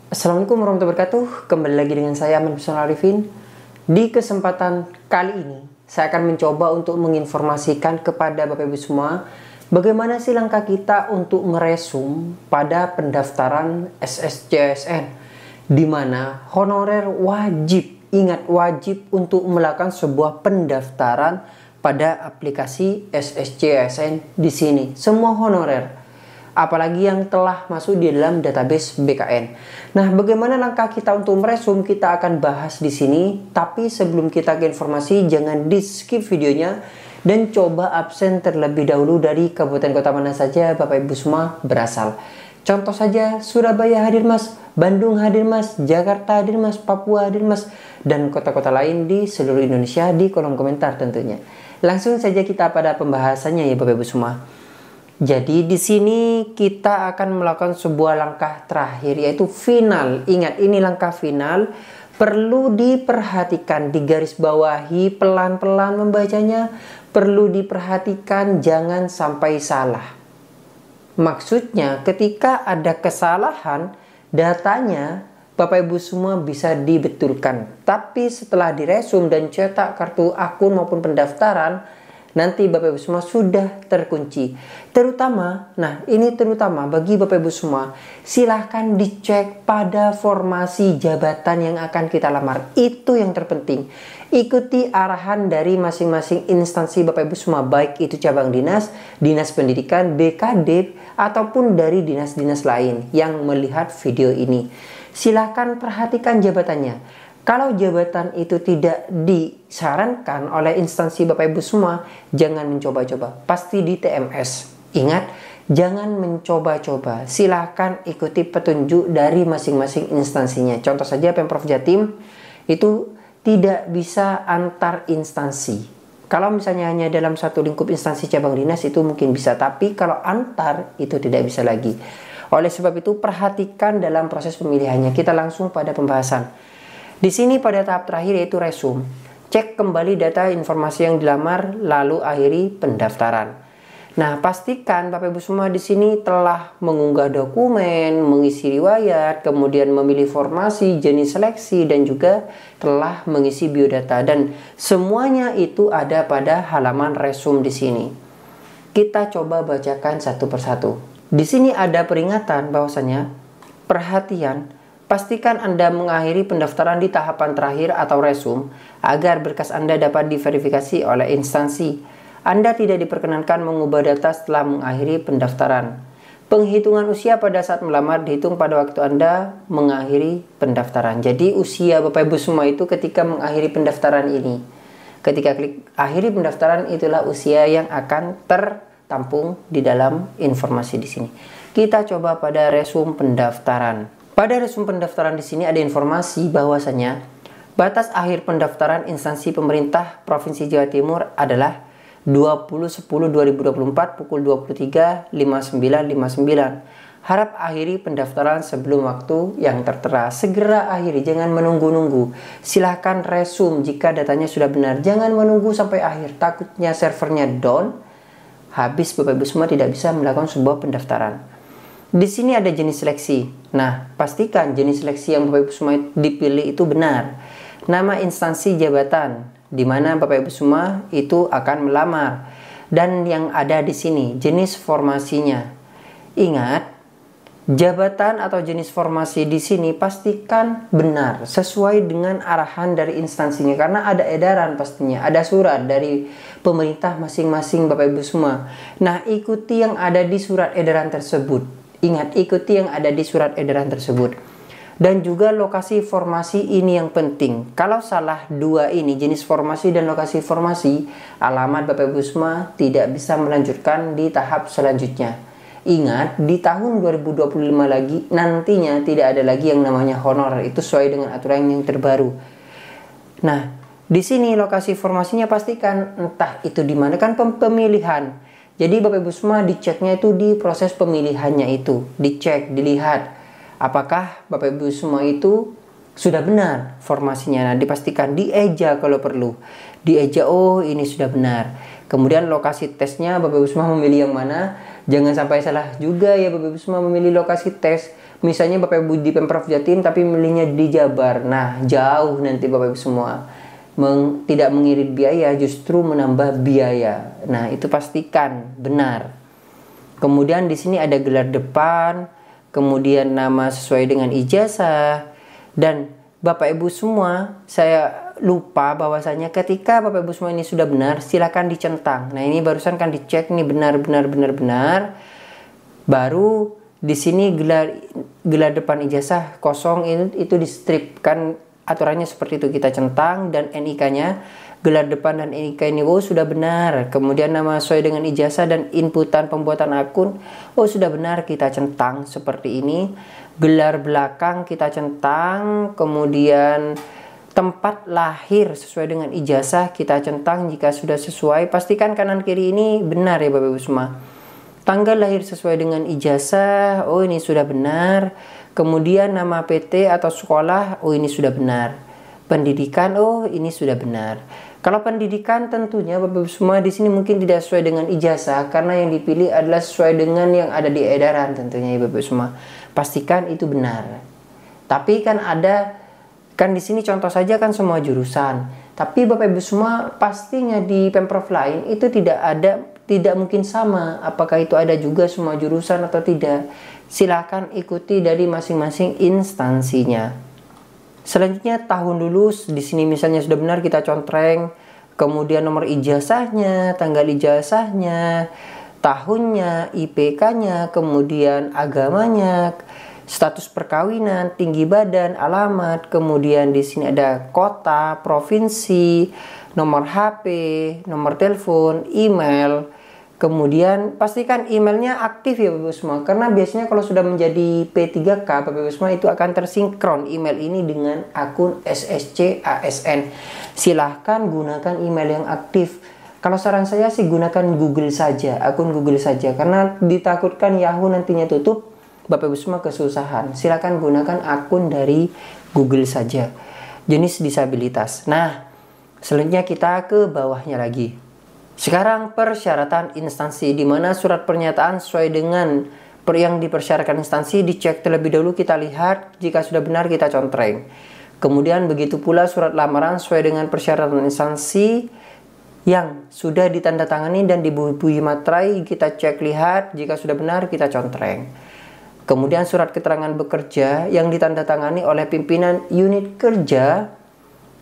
Assalamualaikum warahmatullahi wabarakatuh. Kembali lagi dengan saya Ahmad Personal Arifin. Di kesempatan kali ini saya akan mencoba untuk menginformasikan kepada Bapak Ibu semua bagaimana sih langkah kita untuk meresum pada pendaftaran SSCSN, di mana honorer wajib, ingat wajib untuk melakukan sebuah pendaftaran pada aplikasi SSCSN di sini. Semua honorer, apalagi yang telah masuk di dalam database BKN. Nah, bagaimana langkah kita untuk meresum kita akan bahas di sini. Tapi sebelum kita ke informasi, jangan di skip videonya dan coba absen terlebih dahulu dari kabupaten kota mana saja Bapak Ibu semua berasal. Contoh saja Surabaya hadir Mas, Bandung hadir Mas, Jakarta hadir Mas, Papua hadir Mas, dan kota-kota lain di seluruh Indonesia di kolom komentar tentunya. Langsung saja kita pada pembahasannya ya Bapak Ibu semua. Jadi di sini kita akan melakukan sebuah langkah terakhir yaitu final. Ingat, ini langkah final, perlu diperhatikan, digarisbawahi pelan-pelan membacanya, perlu diperhatikan jangan sampai salah. Maksudnya ketika ada kesalahan datanya Bapak Ibu semua bisa dibetulkan. Tapi setelah diresum dan cetak kartu akun maupun pendaftaran, nanti Bapak Ibu semua sudah terkunci. Terutama, nah ini terutama bagi Bapak Ibu semua, silahkan dicek pada formasi jabatan yang akan kita lamar. Itu yang terpenting. Ikuti arahan dari masing-masing instansi Bapak Ibu semua, baik itu cabang dinas, dinas pendidikan, BKD, ataupun dari dinas-dinas lain yang melihat video ini. Silahkan perhatikan jabatannya. Kalau jabatan itu tidak disarankan oleh instansi Bapak Ibu semua, jangan mencoba-coba. Pasti di TMS. Ingat, jangan mencoba-coba. Silahkan ikuti petunjuk dari masing-masing instansinya. Contoh saja Pemprov Jatim itu tidak bisa antar instansi. Kalau misalnya hanya dalam satu lingkup instansi cabang dinas itu mungkin bisa. Tapi kalau antar itu tidak bisa lagi. Oleh sebab itu perhatikan dalam proses pemilihannya. Kita langsung pada pembahasan. Di sini pada tahap terakhir yaitu resum. Cek kembali data informasi yang dilamar lalu akhiri pendaftaran. Nah, pastikan Bapak Ibu semua di sini telah mengunggah dokumen, mengisi riwayat, kemudian memilih formasi, jenis seleksi dan juga telah mengisi biodata dan semuanya itu ada pada halaman resum di sini. Kita coba bacakan satu persatu. Di sini ada peringatan bahwasanya perhatian, pastikan Anda mengakhiri pendaftaran di tahapan terakhir atau resum agar berkas Anda dapat diverifikasi oleh instansi. Anda tidak diperkenankan mengubah data setelah mengakhiri pendaftaran. Penghitungan usia pada saat melamar dihitung pada waktu Anda mengakhiri pendaftaran. Jadi usia Bapak Ibu semua itu ketika mengakhiri pendaftaran ini. Ketika klik akhiri pendaftaran itulah usia yang akan tertampung di dalam informasi di sini. Kita coba pada resum pendaftaran. Pada resum pendaftaran di sini ada informasi bahwasanya batas akhir pendaftaran instansi pemerintah Provinsi Jawa Timur adalah 20/10/2024 pukul 23.59.59. Harap akhiri pendaftaran sebelum waktu yang tertera. Segera akhiri, jangan menunggu-nunggu. Silahkan resum jika datanya sudah benar. Jangan menunggu sampai akhir, takutnya servernya down. Habis Bapak Ibu semua tidak bisa melakukan sebuah pendaftaran. Di sini ada jenis seleksi. Nah, pastikan jenis seleksi yang Bapak Ibu semua dipilih itu benar. Nama instansi jabatan di mana Bapak Ibu semua itu akan melamar dan yang ada di sini jenis formasinya. Ingat, jabatan atau jenis formasi di sini pastikan benar sesuai dengan arahan dari instansinya karena ada edaran pastinya, ada surat dari pemerintah masing-masing Bapak Ibu semua. Nah, ikuti yang ada di surat edaran tersebut. Ingat, ikuti yang ada di surat edaran tersebut. Dan juga lokasi formasi ini yang penting. Kalau salah dua ini, jenis formasi dan lokasi formasi, alamat Bapak Ibu semua tidak bisa melanjutkan di tahap selanjutnya. Ingat, di tahun 2025 lagi, nantinya tidak ada lagi yang namanya honorer. Itu sesuai dengan aturan yang terbaru. Nah, di sini lokasi formasinya pastikan entah itu di mana kan pemilihan. Jadi Bapak Ibu semua diceknya itu di proses pemilihannya itu. Dicek, dilihat. Apakah Bapak Ibu semua itu sudah benar formasinya. Nah, dipastikan dieja kalau perlu. Dieja, oh ini sudah benar. Kemudian lokasi tesnya Bapak Ibu semua memilih yang mana? Jangan sampai salah juga ya Bapak Ibu semua memilih lokasi tes. Misalnya Bapak Ibu di Pemprov Jatim tapi milihnya di Jabar. Nah, jauh nanti Bapak Ibu semua. Tidak mengirit biaya, justru menambah biaya. Nah, itu pastikan benar. Kemudian di sini ada gelar depan, kemudian nama sesuai dengan ijazah. Dan Bapak Ibu semua, saya lupa bahwasanya ketika Bapak Ibu semua ini sudah benar, silakan dicentang. Nah, ini barusan kan dicek nih benar. Baru di sini gelar depan ijazah kosong itu di strip, kan aturannya seperti itu, kita centang. Dan NIK-nya, gelar depan dan NIK ini sudah benar. Kemudian nama sesuai dengan ijazah dan inputan pembuatan akun sudah benar, kita centang seperti ini. Gelar belakang kita centang, kemudian tempat lahir sesuai dengan ijazah kita centang jika sudah sesuai. Pastikan kanan kiri ini benar ya Bapak Ibu semua. Tanggal lahir sesuai dengan ijazah, ini sudah benar. Kemudian nama PT atau sekolah, ini sudah benar. Pendidikan, ini sudah benar. Kalau pendidikan tentunya Bapak Ibu semua di sini mungkin tidak sesuai dengan ijazah karena yang dipilih adalah sesuai dengan yang ada di edaran tentunya ya Bapak Ibu semua. Pastikan itu benar. Tapi kan di sini contoh saja kan semua jurusan. Tapi Bapak Ibu semua pastinya di Pemprov lain itu tidak mungkin sama. Apakah itu ada juga semua jurusan atau tidak? Silakan ikuti dari masing-masing instansinya. Selanjutnya tahun lulus, di sini misalnya sudah benar kita contreng, kemudian nomor ijazahnya, tanggal ijazahnya, tahunnya, IPK-nya, kemudian agamanya, status perkawinan, tinggi badan, alamat, kemudian di sini ada kota, provinsi, nomor HP, nomor telepon, email. Kemudian pastikan emailnya aktif ya Bapak Ibu semua, karena biasanya kalau sudah menjadi P3K Bapak Ibu semua itu akan tersinkron email ini dengan akun SSC ASN. Silahkan gunakan email yang aktif. Kalau saran saya sih gunakan Google saja, akun Google saja, karena ditakutkan Yahoo nantinya tutup, Bapak Ibu semua kesusahan. Silahkan gunakan akun dari Google saja. Jenis disabilitas. Nah, selanjutnya kita ke bawahnya lagi. Sekarang persyaratan instansi, di mana surat pernyataan sesuai dengan yang dipersyaratkan instansi dicek terlebih dahulu, kita lihat jika sudah benar kita contreng. Kemudian begitu pula surat lamaran sesuai dengan persyaratan instansi yang sudah ditandatangani dan dibubuhi materai, kita cek lihat jika sudah benar kita contreng. Kemudian surat keterangan bekerja yang ditandatangani oleh pimpinan unit kerja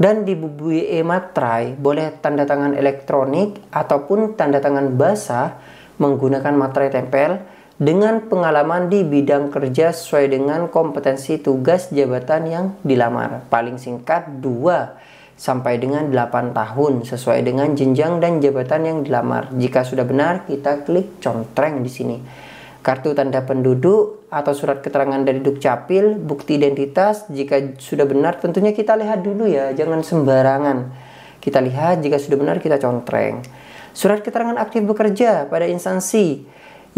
dan dibubuhi materai, boleh tanda tangan elektronik ataupun tanda tangan basah menggunakan materai tempel dengan pengalaman di bidang kerja sesuai dengan kompetensi tugas jabatan yang dilamar. Paling singkat 2 sampai dengan 8 tahun sesuai dengan jenjang dan jabatan yang dilamar. Jika sudah benar kita klik contreng di sini. Kartu tanda penduduk atau surat keterangan dari Dukcapil, bukti identitas, jika sudah benar tentunya kita lihat dulu ya, jangan sembarangan. Kita lihat jika sudah benar kita contreng. Surat keterangan aktif bekerja pada instansi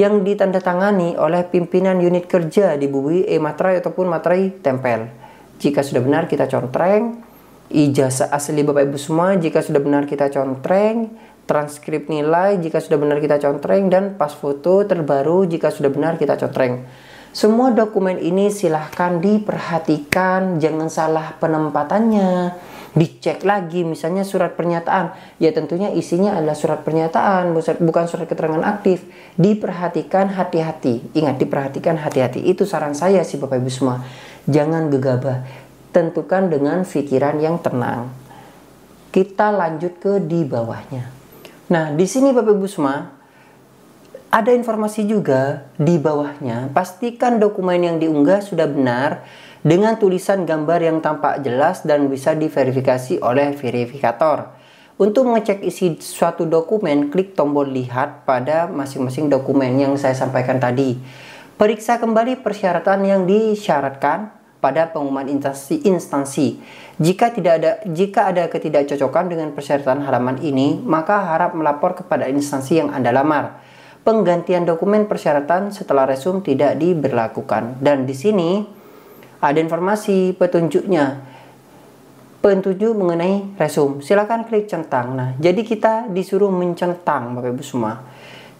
yang ditandatangani oleh pimpinan unit kerja dibubuhi materai ataupun materai tempel. Jika sudah benar kita contreng. Ijazah asli Bapak Ibu semua jika sudah benar kita contreng. Transkrip nilai jika sudah benar kita contreng, dan pas foto terbaru jika sudah benar kita contreng. Semua dokumen ini silahkan diperhatikan, jangan salah penempatannya, dicek lagi. Misalnya surat pernyataan, ya tentunya isinya adalah surat pernyataan, bukan surat keterangan aktif. Diperhatikan hati-hati, ingat diperhatikan hati-hati. Itu saran saya sih Bapak Ibu semua, jangan gegabah, tentukan dengan pikiran yang tenang. Kita lanjut ke di bawahnya. Nah, di sini Bapak Ibu semua ada informasi juga di bawahnya. Pastikan dokumen yang diunggah sudah benar dengan tulisan gambar yang tampak jelas dan bisa diverifikasi oleh verifikator. Untuk mengecek isi suatu dokumen, klik tombol lihat pada masing-masing dokumen yang saya sampaikan tadi. Periksa kembali persyaratan yang disyaratkan pada pengumuman instansi. Jika ada ketidakcocokan dengan persyaratan halaman ini, maka harap melapor kepada instansi yang Anda lamar. Penggantian dokumen persyaratan setelah resum tidak diberlakukan. Dan di sini ada informasi petunjuknya. petunjuk mengenai resume. Silakan klik centang. Nah, jadi kita disuruh mencentang Bapak Ibu semua.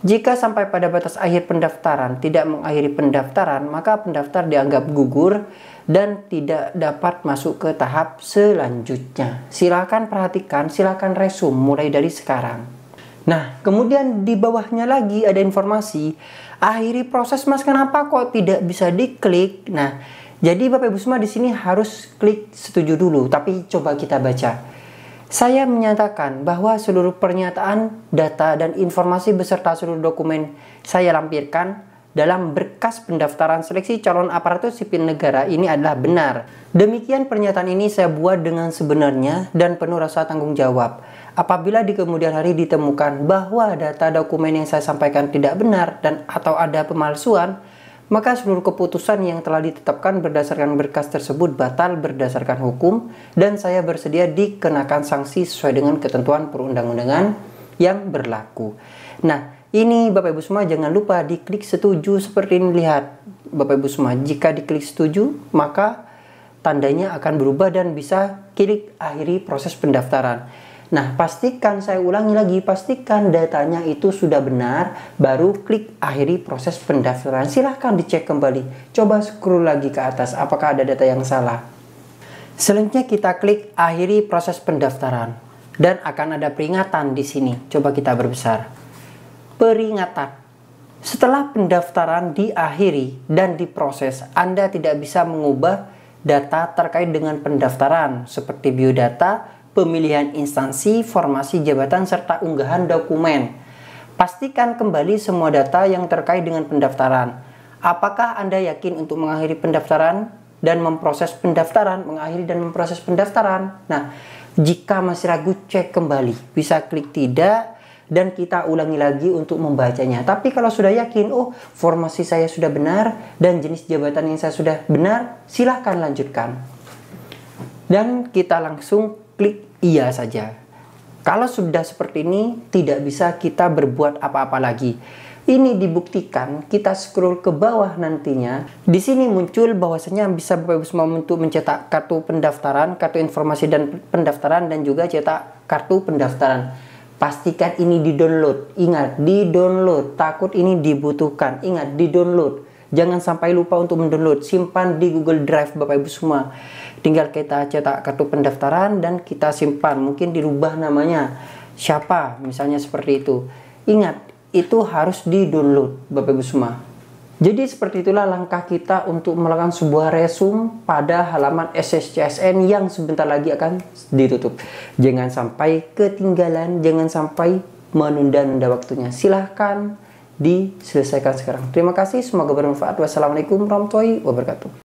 Jika sampai pada batas akhir pendaftaran tidak mengakhiri pendaftaran, maka pendaftar dianggap gugur dan tidak dapat masuk ke tahap selanjutnya. Silakan perhatikan, silakan resume mulai dari sekarang. Nah, kemudian di bawahnya lagi ada informasi, akhiri proses Mas, kenapa kok tidak bisa diklik? Nah, jadi Bapak Ibu semua di sini harus klik setuju dulu, tapi coba kita baca. Saya menyatakan bahwa seluruh pernyataan, data, dan informasi beserta seluruh dokumen saya lampirkan dalam berkas pendaftaran seleksi calon aparatur sipil negara ini adalah benar. Demikian pernyataan ini saya buat dengan sebenarnya dan penuh rasa tanggung jawab. Apabila di kemudian hari ditemukan bahwa data dokumen yang saya sampaikan tidak benar dan atau ada pemalsuan, maka seluruh keputusan yang telah ditetapkan berdasarkan berkas tersebut batal berdasarkan hukum dan saya bersedia dikenakan sanksi sesuai dengan ketentuan perundang-undangan yang berlaku. Nah, ini Bapak Ibu semua jangan lupa diklik setuju seperti ini. Lihat Bapak Ibu semua, jika diklik setuju maka tandanya akan berubah dan bisa klik akhiri proses pendaftaran. Nah, pastikan, saya ulangi lagi, pastikan datanya itu sudah benar, baru klik akhiri proses pendaftaran. Silahkan dicek kembali, coba scroll lagi ke atas, apakah ada data yang salah. Selanjutnya kita klik akhiri proses pendaftaran, dan akan ada peringatan di sini. Coba kita berbesar. Peringatan. Setelah pendaftaran diakhiri dan diproses, Anda tidak bisa mengubah data terkait dengan pendaftaran, seperti biodata, pemilihan instansi, formasi jabatan, serta unggahan dokumen. Pastikan kembali semua data yang terkait dengan pendaftaran. Apakah Anda yakin untuk mengakhiri pendaftaran dan memproses pendaftaran, mengakhiri dan memproses pendaftaran? Nah, jika masih ragu, cek kembali. Bisa klik tidak dan kita ulangi lagi untuk membacanya. Tapi kalau sudah yakin, oh formasi saya sudah benar dan jenis jabatan yang saya sudah benar, silahkan lanjutkan. Dan kita langsung klik iya saja. Kalau sudah seperti ini, tidak bisa kita berbuat apa-apa lagi. Ini dibuktikan, kita scroll ke bawah nantinya. Di sini muncul bahwasanya bisa Bapak Ibu semua untuk mencetak kartu pendaftaran, kartu informasi dan pendaftaran, dan juga cetak kartu pendaftaran. Pastikan ini di-download. Ingat, di-download. Takut ini dibutuhkan. Ingat, di-download. Jangan sampai lupa untuk mendownload. Simpan di Google Drive Bapak Ibu semua. Tinggal kita cetak kartu pendaftaran dan kita simpan. Mungkin dirubah namanya siapa, misalnya seperti itu. Ingat, itu harus di-download Bapak Ibu semua. Jadi seperti itulah langkah kita untuk melakukan sebuah resume pada halaman SSCSN yang sebentar lagi akan ditutup. Jangan sampai ketinggalan, jangan sampai menunda-nunda waktunya. Silahkan diselesaikan sekarang. Terima kasih, semoga bermanfaat. Wassalamualaikum warahmatullahi wabarakatuh.